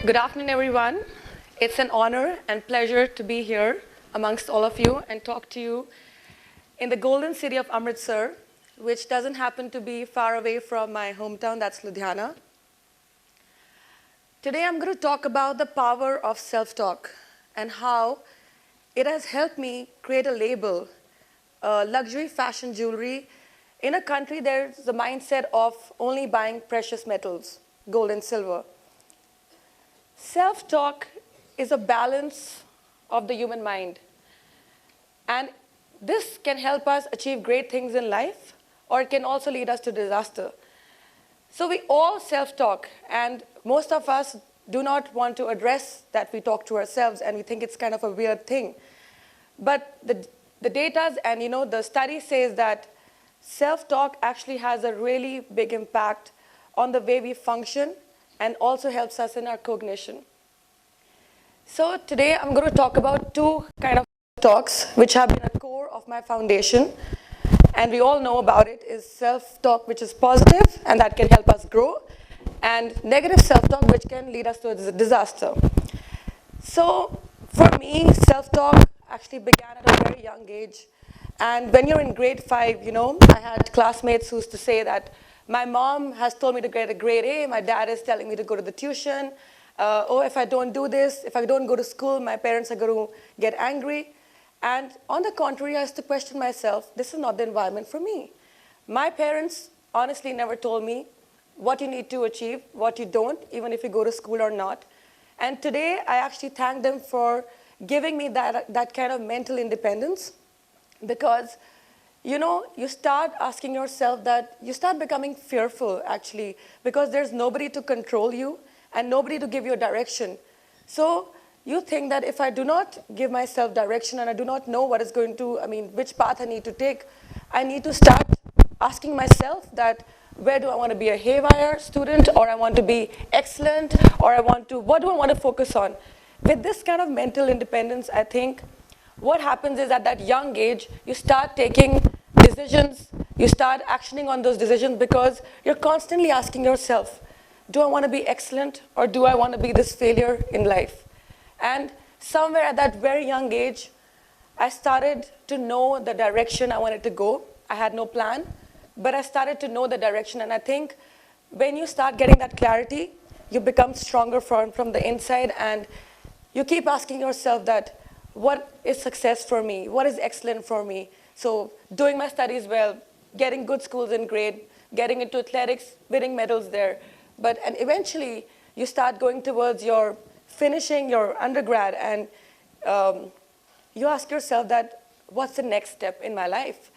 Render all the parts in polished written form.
Good afternoon, everyone. It's an honor and pleasure to be here amongst all of you and talk to you in the golden city of Amritsar, which doesn't happen to be far away from my hometown, that's Ludhiana. Today, I'm going to talk about the power of self-talk and how it has helped me create a label, luxury fashion jewelry. In a country, there's the mindset of only buying precious metals, gold and silver. Self-talk is a balance of the human mind. And this can help us achieve great things in life, or it can also lead us to disaster. So we all self-talk, and most of us do not want to address that we talk to ourselves, and we think it's kind of a weird thing. But the data and the study says that self-talk actually has a really big impact on the way we function and also helps us in our cognition. So today I'm going to talk about two kind of talks which have been a core of my foundation, and we all know about it, is self-talk which is positive and that can help us grow, and negative self-talk which can lead us to a disaster. So for me, self-talk actually began at a very young age. And when you're in grade 5, I had classmates who used to say that my mom has told me to get a grade A, my dad is telling me to go to the tuition. If I don't do this, if I don't go to school, my parents are going to get angry. And on the contrary, I used to question myself, this is not the environment for me. My parents honestly never told me what you need to achieve, what you don't, even if you go to school or not. And today, I actually thank them for giving me that kind of mental independence, because you start asking yourself that you start becoming fearful, actually, because there's nobody to control you and nobody to give you a direction. So you think that if I do not give myself direction and I do not know what is going to, which path I need to take, I need to start asking myself that where do I want to be a haywire student, or I want to be excellent, or what do I want to focus on? With this kind of mental independence, I think what happens is at that young age, you start taking decisions, you start actioning on those decisions because you're constantly asking yourself, do I want to be excellent, or do I want to be this failure in life? And somewhere at that very young age, I started to know the direction I wanted to go. I had no plan, but I started to know the direction. And I think when you start getting that clarity, you become stronger from the inside, and you keep asking yourself that, what is success for me? What is excellent for me? So doing my studies well, getting good schools in grade, getting into athletics, winning medals there. And eventually, you start going towards your finishing your undergrad, and you ask yourself that, what's the next step in my life?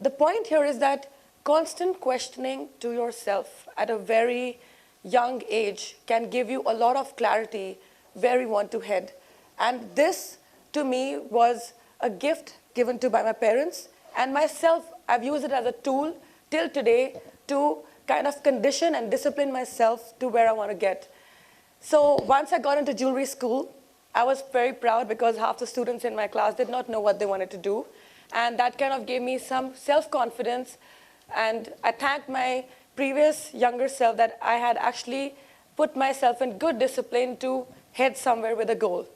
The point here is that constant questioning to yourself at a very young age can give you a lot of clarity where you want to head. And this, to me, was a gift given to by my parents. And myself, I've used it as a tool till today to kind of condition and discipline myself to where I want to get. So once I got into jewelry school, I was very proud because half the students in my class did not know what they wanted to do. And that kind of gave me some self-confidence. And I thanked my previous younger self that I had actually put myself in good discipline to head somewhere with a goal.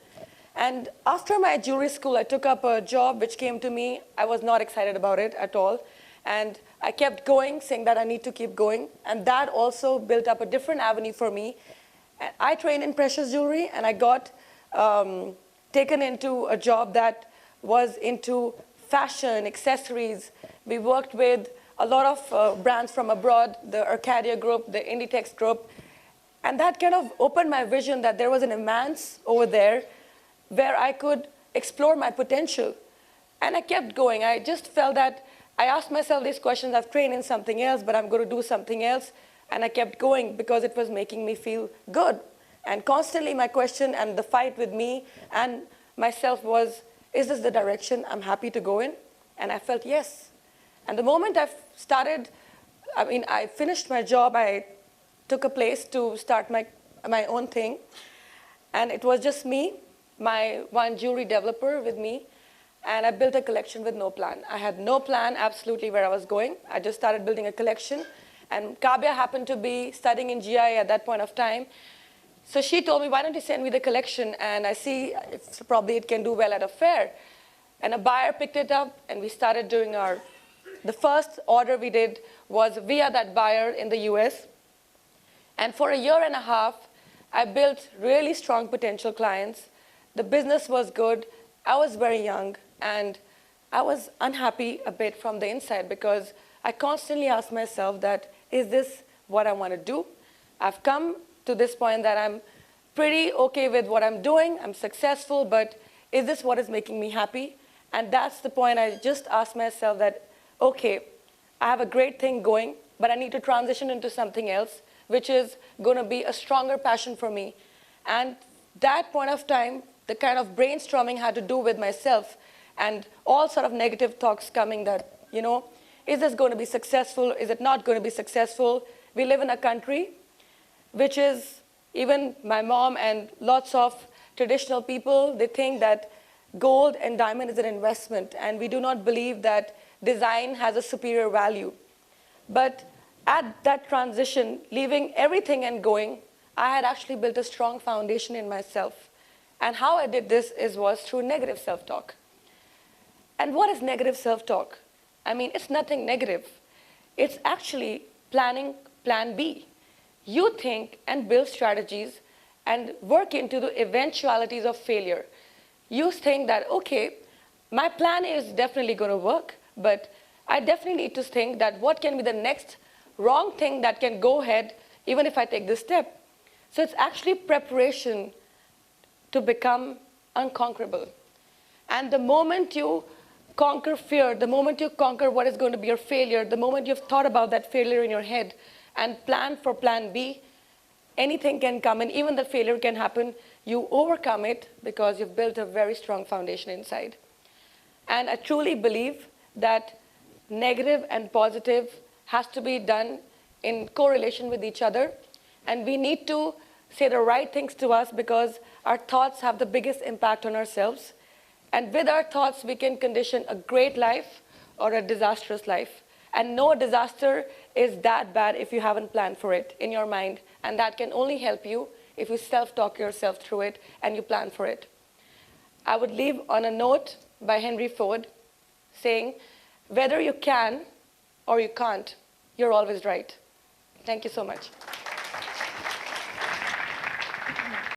And after my jewelry school, I took up a job which came to me. I was not excited about it at all. And I kept going, saying that I need to keep going. And that also built up a different avenue for me. And I trained in precious jewelry, and I got taken into a job that was into fashion, accessories. We worked with a lot of brands from abroad, the Arcadia group, the Inditex group. And that kind of opened my vision that there was an immense over there where I could explore my potential. And I kept going. I just felt that I asked myself these questions. I've trained in something else, but I'm going to do something else. And I kept going because it was making me feel good. And constantly my question and the fight with me and myself was, is this the direction I'm happy to go in? And I felt yes. And the moment I started, I finished my job, I took a place to start my own thing. And it was just me, my one jewelry developer with me, and I built a collection with no plan. I had no plan absolutely where I was going. I just started building a collection. And Kavya happened to be studying in GI at that point of time. So she told me, why don't you send me the collection? And I see probably it can do well at a fair. And a buyer picked it up, and we started doing the first order we did was via that buyer in the US. And for a year and a half, I built really strong potential clients. The business was good. I was very young, and I was unhappy a bit from the inside because I constantly asked myself that, is this what I want to do? I've come to this point that I'm pretty okay with what I'm doing. I'm successful, but is this what is making me happy? And that's the point I just asked myself that, okay, I have a great thing going, but I need to transition into something else, which is going to be a stronger passion for me. And that point of time, the kind of brainstorming had to do with myself and all sort of negative talks coming that, is this going to be successful? Is it not going to be successful? We live in a country which is, even my mom and lots of traditional people, they think that gold and diamond is an investment, and we do not believe that design has a superior value. But at that transition, leaving everything and going, I had actually built a strong foundation in myself. And how I did this was through negative self-talk. And what is negative self-talk? I mean, it's nothing negative. It's actually planning plan B. You think and build strategies and work into the eventualities of failure. You think that, okay, my plan is definitely going to work, but I definitely need to think that what can be the next wrong thing that can go ahead even if I take this step. So it's actually preparation to become unconquerable. And the moment you conquer fear, the moment you conquer what is going to be your failure, the moment you've thought about that failure in your head and plan for plan B, anything can come, and even the failure can happen. You overcome it because you've built a very strong foundation inside. And I truly believe that negative and positive has to be done in correlation with each other. And we need to say the right things to us because our thoughts have the biggest impact on ourselves. And with our thoughts, we can condition a great life or a disastrous life. And no disaster is that bad if you haven't planned for it in your mind. And that can only help you if you self-talk yourself through it and you plan for it. I would leave on a note by Henry Ford saying, whether you can or you can't, you're always right. Thank you so much.